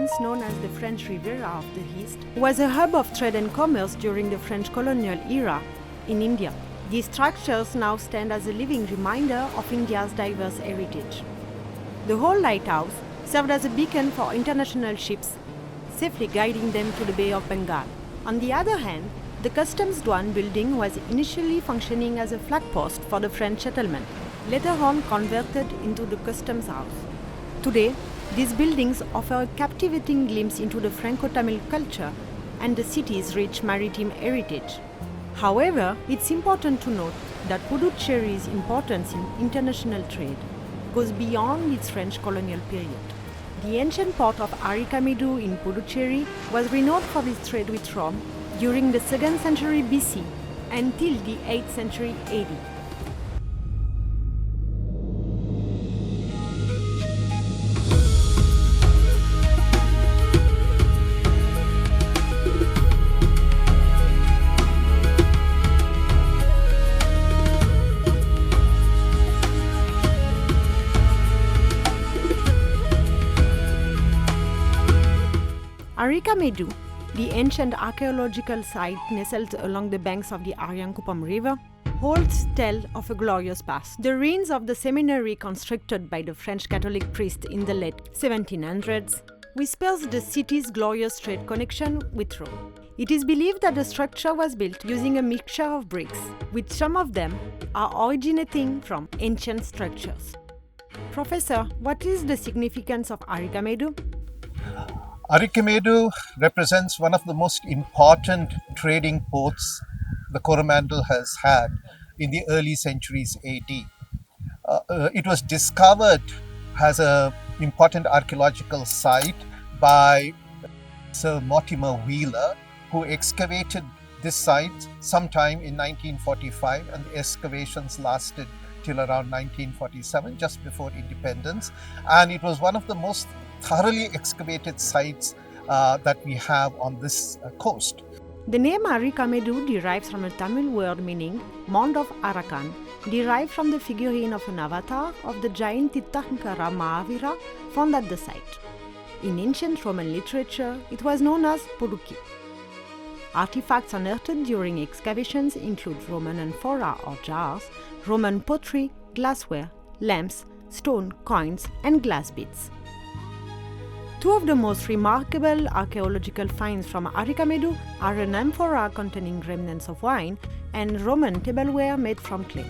once known as the French Riviera of the East, was a hub of trade and commerce during the French colonial era in India. These structures now stand as a living reminder of India's diverse heritage. The whole lighthouse served as a beacon for international ships, safely guiding them to the Bay of Bengal. On the other hand, the Customs Douane building was initially functioning as a flag post for the French settlement, later on converted into the Customs House. Today, these buildings offer a captivating glimpse into the Franco-Tamil culture and the city's rich maritime heritage. However, it's important to note that Puducherry's importance in international trade goes beyond its French colonial period. The ancient port of Arikamedu in Puducherry was renowned for its trade with Rome during the 2nd century BC until the 8th century AD. Arikamedu, the ancient archaeological site nestled along the banks of the Arikamedu River, holds tale of a glorious past. The ruins of the seminary constructed by the French Catholic priest in the late 1700s whispers the city's glorious trade connection with Rome. It is believed that the structure was built using a mixture of bricks, with some of them are originating from ancient structures. Professor, what is the significance of Arikamedu? Arikamedu represents one of the most important trading ports the Coromandel has had in the early centuries AD. It was discovered as an important archaeological site by Sir Mortimer Wheeler, who excavated this site sometime in 1945, and the excavations lasted till around 1947, just before independence. And it was one of the most thoroughly excavated sites that we have on this coast. The name Arikamedu derives from a Tamil word meaning Mound of Arakan, derived from the figurine of an avatar of the giant Tirthankara Mahavira found at the site. In ancient Roman literature, it was known as Puducherry. Artifacts unearthed during excavations include Roman amphora or jars, Roman pottery, glassware, lamps, stone, coins, and glass beads. Two of the most remarkable archaeological finds from Arikamedu are an amphora containing remnants of wine and Roman tableware made from clay.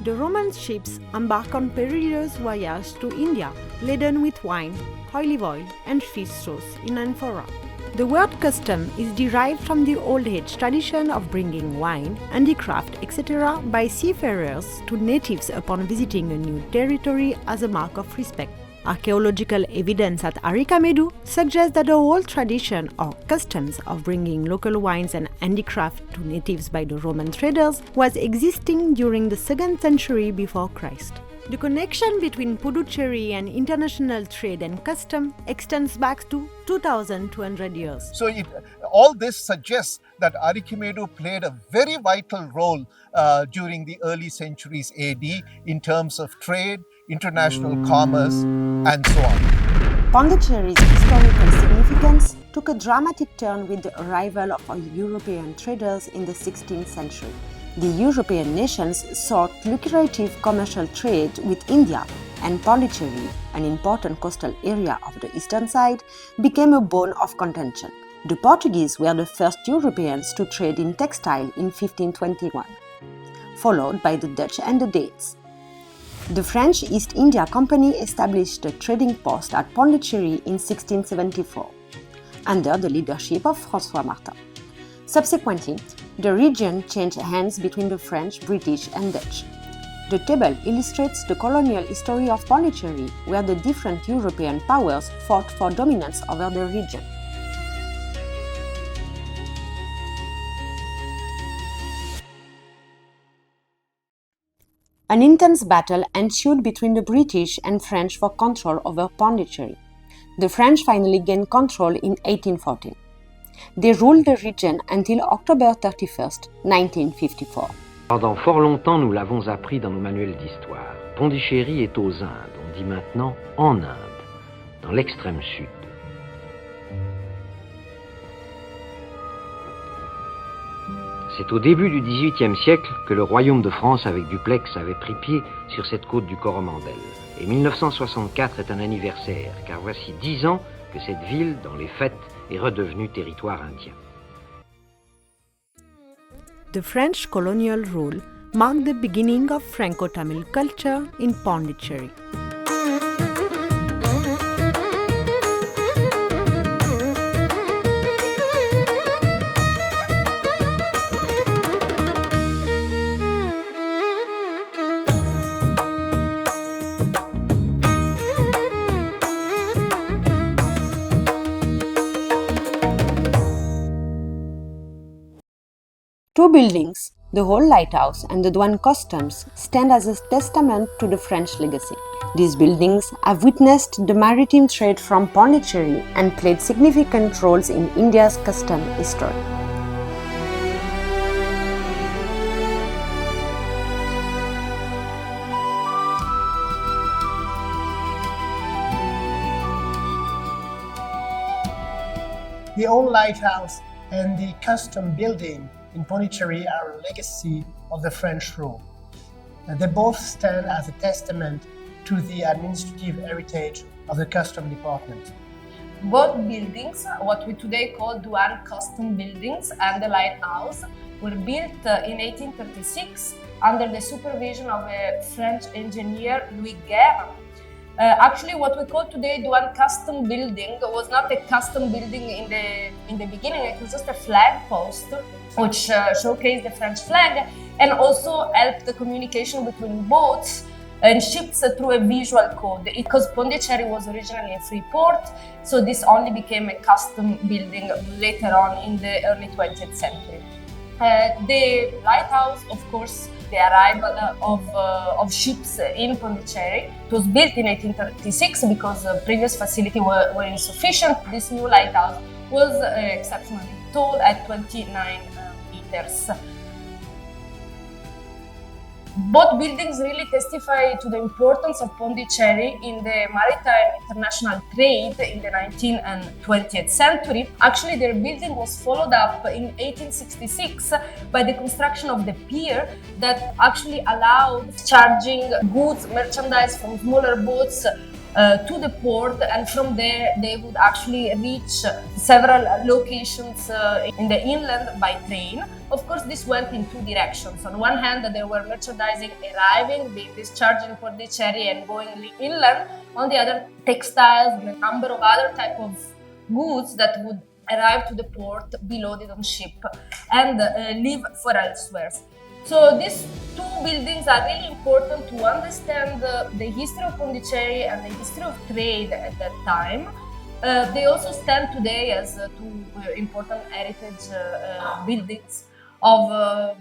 The Roman ships embarked on perilous voyages to India laden with wine, olive oil, and fish sauce in amphora. The word custom is derived from the old age tradition of bringing wine, handicraft, etc. by seafarers to natives upon visiting a new territory as a mark of respect. Archaeological evidence at Arikamedu suggests that the old tradition or customs of bringing local wines and handicraft to natives by the Roman traders was existing during the 2nd century before Christ. The connection between Puducherry and international trade and custom extends back to 2,200 years. So all this suggests that Arikamedu played a very vital role during the early centuries AD in terms of trade, international commerce, and so on. Pondicherry's historical significance took a dramatic turn with the arrival of European traders in the 16th century. The European nations sought lucrative commercial trade with India, and Pondicherry, an important coastal area of the eastern side, became a bone of contention. The Portuguese were the first Europeans to trade in textile in 1521, followed by the Dutch and the Danes. The French East India Company established a trading post at Pondicherry in 1674, under the leadership of François Martin. Subsequently, the region changed hands between the French, British, and Dutch. The table illustrates the colonial history of Pondicherry, where the different European powers fought for dominance over the region. An intense battle ensued between the British and French for control over Pondicherry. The French finally gained control in 1814. They ruled the region until October 31st, 1954. Pendant fort longtemps, nous l'avons appris dans nos manuels d'histoire. Pondichéry est aux Indes, on dit maintenant en Inde, dans l'extrême sud. C'est au début du XVIIIe siècle que le royaume de France avec Duplex avait pris pied sur cette côte du Coromandel. Et 1964 est un anniversaire, car voici 10 ans que cette ville, dans les fêtes, est redevenue territoire indien. The French colonial rule marked the beginning of Franco-Tamil culture in Puducherry. Two buildings, the whole lighthouse and the Douane Customs, stand as a testament to the French legacy. These buildings have witnessed the maritime trade from Puducherry and played significant roles in India's custom history. The old lighthouse and the custom building in Puducherry are a legacy of the French rule. They both stand as a testament to the administrative heritage of the custom department. Both buildings, what we today call Douane Customs buildings and the lighthouse, were built in 1836 under the supervision of a French engineer, Louis Guerre. Actually, what we call today Douane Customs building was not a custom building in the beginning. It was just a flag post which showcased the French flag and also helped the communication between boats and ships through a visual code. Because Puducherry was originally a free port, so this only became a custom building later on in the early 20th century. The lighthouse, of course, the arrival of ships in Puducherry. It was built in 1836 because the previous facility were insufficient. This new lighthouse was exceptionally tall at 29 meters. Both buildings really testify to the importance of Puducherry in the maritime international trade in the 19th and 20th century. Actually, their building was followed up in 1866 by the construction of the pier that actually allowed charging goods, merchandise from smaller boats to the port, and from there they would actually reach several locations in the inland by train. Of course, this went in two directions. On one hand, there were merchandising arriving, being discharged in Puducherry and going inland. On the other, textiles and a number of other type of goods that would arrive to the port, be loaded on ship and leave for elsewhere. So these two buildings are really important to understand the history of Puducherry and the history of trade at that time. They also stand today as two important heritage buildings of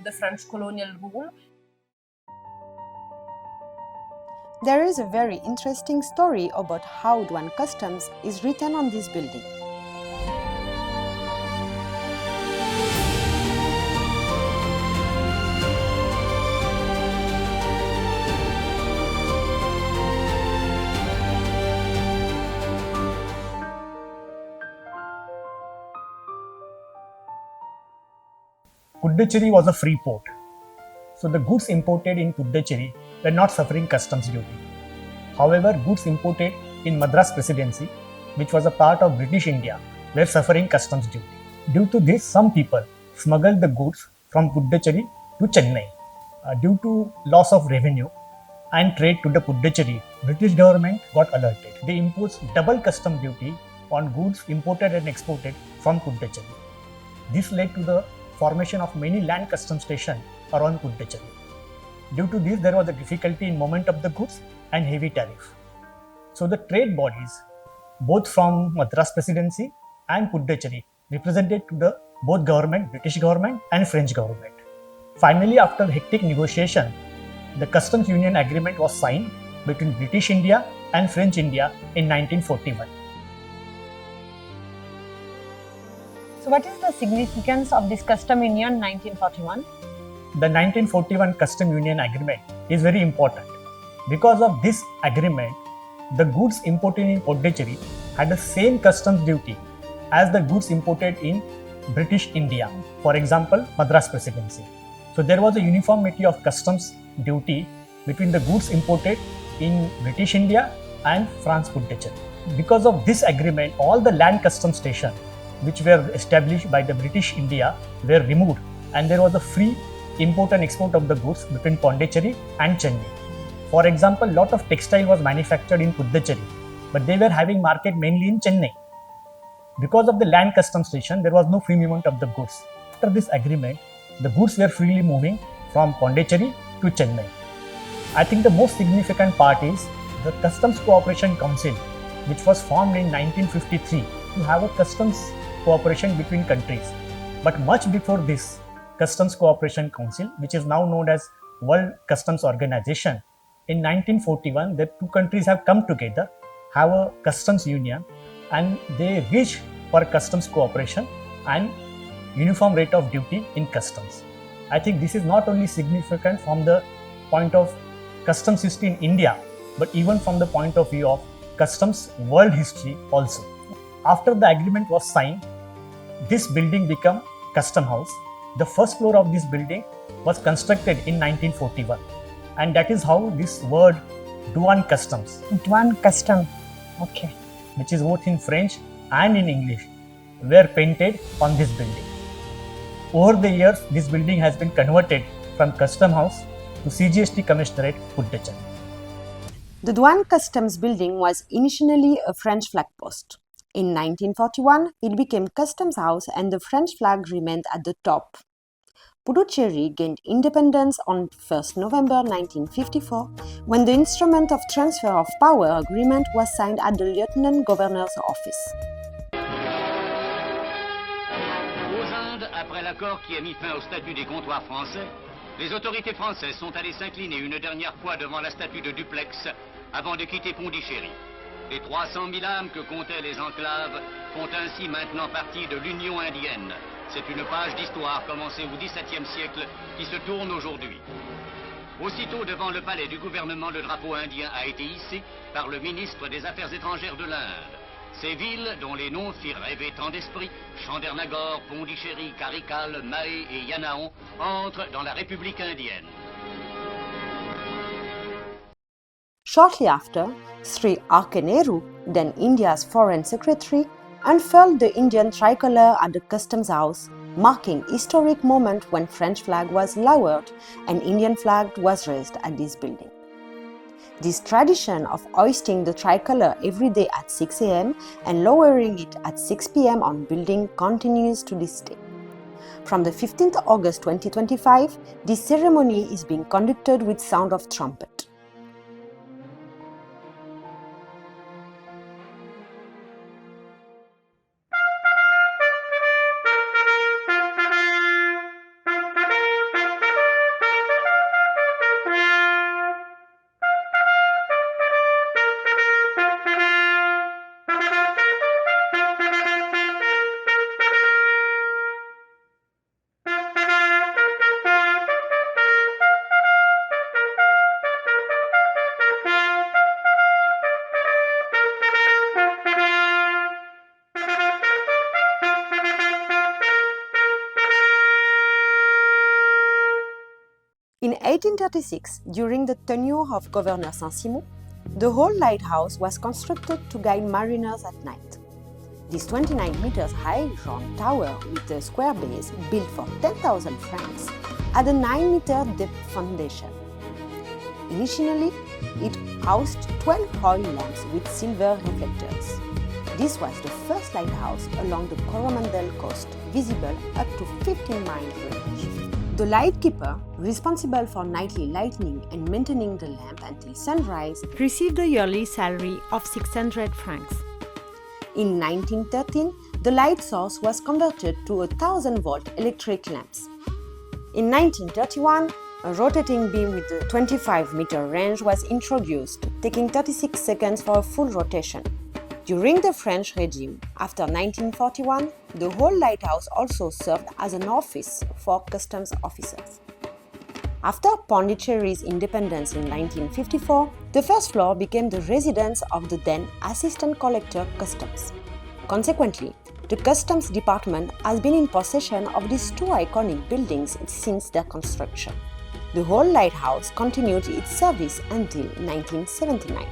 the French colonial rule. There is a very interesting story about how Douane Customs is written on this building. Puducherry was a free port, so the goods imported in Puducherry were not suffering customs duty. However, goods imported in Madras Presidency, which was a part of British India, were suffering customs duty. Due to this, some people smuggled the goods from Puducherry to Chennai. Due to loss of revenue and trade to the Puducherry, British government got alerted. They imposed double custom duty on goods imported and exported from Puducherry. This led to the formation of many land custom stations around Puducherry. Due to this, there was a difficulty in movement of the goods and heavy tariff. So the trade bodies, both from Madras Presidency and Puducherry, represented to the both government, British government and French government. Finally, after hectic negotiation, the Customs Union Agreement was signed between British India and French India in 1941. So what is the significance of this Custom Union 1941? The 1941 Customs Union Agreement is very important. Because of this agreement, the goods imported in Puducherry had the same customs duty as the goods imported in British India, for example, Madras Presidency. So there was a uniformity of customs duty between the goods imported in British India and France Puducherry. Because of this agreement, all the land customs stations which were established by the British India were removed, and there was a free import and export of the goods between Pondicherry and Chennai. For example, lot of textile was manufactured in Puducherry, but they were having market mainly in Chennai. Because of the land customs station, there was no free movement of the goods. After this agreement, the goods were freely moving from Pondicherry to Chennai. I think the most significant part is the Customs Cooperation Council, which was formed in 1953 to have a customs cooperation between countries. But much before this Customs Cooperation Council, which is now known as World Customs Organization, in 1941, the two countries have come together, have a customs union, and they reach for customs cooperation and uniform rate of duty in customs. I think this is not only significant from the point of customs history in India, but even from the point of view of customs world history also. After the agreement was signed, this building became Custom House. The first floor of this building was constructed in 1941, and that is how this word Douane Customs, Douane Customs, okay, which is both in French and in English, were painted on this building. Over the years, this building has been converted from Custom House to CGST Commissionerate, Puducherry. The Douane Customs building was initially a French flag post. In 1941, it became Customs House and the French flag remained at the top. Puducherry gained independence on 1st November 1954 when the Instrument of Transfer of Power agreement was signed at the Lieutenant Governor's office. Aux Indes, après l'accord qui a mis fin au statut des comptoirs français, les autorités françaises sont allées s'incliner une dernière fois devant la statue de Duplex avant de quitter Puducherry. Les 300 000 âmes que comptaient les enclaves font ainsi maintenant partie de l'Union indienne. C'est une page d'histoire commencée au XVIIe siècle qui se tourne aujourd'hui. Aussitôt devant le palais du gouvernement, le drapeau indien a été hissé par le ministre des Affaires étrangères de l'Inde. Ces villes, dont les noms firent rêver tant d'esprits, Chandernagore, Pondicherry, Karikal, Mahé et Yanaon, entrent dans la République indienne. Shortly after, Shri Arikamedu, then India's Foreign Secretary, unfurled the Indian tricolour at the Customs House, marking historic moment when French flag was lowered and Indian flag was raised at this building. This tradition of hoisting the tricolour every day at 6 a.m. and lowering it at 6 p.m. on building continues to this day. From the 15th August 2025, this ceremony is being conducted with sound of trumpet. In 1836, during the tenure of Governor Saint-Simon, the whole lighthouse was constructed to guide mariners at night. This 29 meters high round tower with a square base built for 10,000 francs had a 9-meter depth foundation. Initially, it housed 12 oil lamps with silver reflectors. This was the first lighthouse along the Coromandel coast, visible up to 15-mile range. The lightkeeper, responsible for nightly lighting and maintaining the lamp until sunrise, received a yearly salary of 600 francs. In 1913, the light source was converted to a 1,000-volt electric lamps. In 1931, a rotating beam with a 25-meter range was introduced, taking 36 seconds for a full rotation. During the French regime, after 1941, the whole lighthouse also served as an office for customs officers. After Pondicherry's independence in 1954, the first floor became the residence of the then Assistant Collector Customs. Consequently, The Customs Department has been in possession of these two iconic buildings since their construction. The whole lighthouse continued its service until 1979.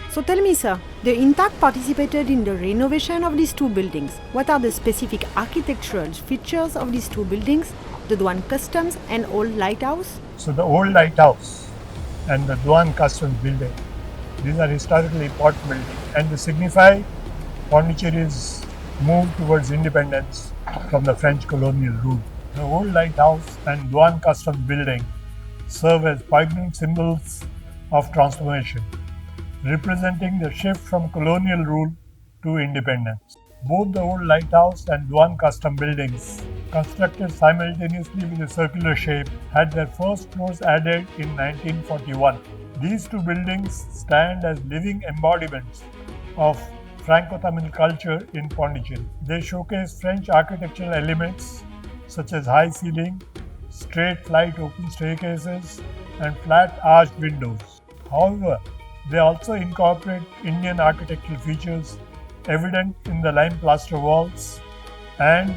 So tell me, sir, the INTAC participated in the renovation of these two buildings. What are the specific architectural features of these two buildings, the Douane Customs and Old Lighthouse? So the Old Lighthouse and the Douane Customs building, these are historically important buildings and they signify Pondicherry's move towards independence from the French colonial rule. The Old Lighthouse and Douane Customs building serve as poignant symbols of transformation, representing the shift from colonial rule to independence. Both the Old Lighthouse and Douane Customs buildings, constructed simultaneously with a circular shape, had their first floors added in 1941. These two buildings stand as living embodiments of Franco-Tamil culture in Pondicherry. They showcase French architectural elements such as high ceiling, straight flight open staircases, and flat arched windows. However, they also incorporate Indian architectural features evident in the lime plaster walls and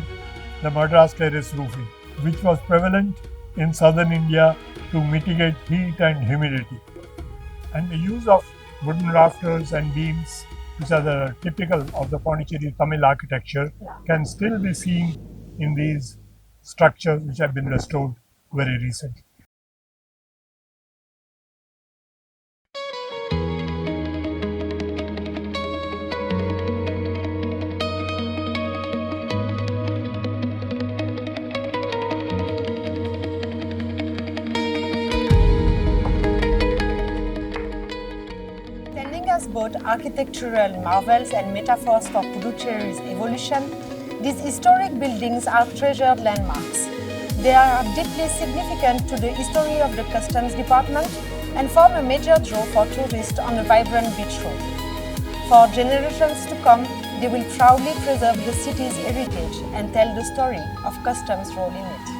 the Madras terrace roofing, which was prevalent in southern India to mitigate heat and humidity. And the use of wooden rafters and beams, which are typical of the Pondicherry Tamil architecture, can still be seen in these structures which have been restored very recently. Both architectural marvels and metaphors for Puducherry's evolution, these historic buildings are treasured landmarks. They are deeply significant to the history of the Customs Department and form a major draw for tourists on a vibrant beach road. For generations to come, they will proudly preserve the city's heritage and tell the story of customs' role in it.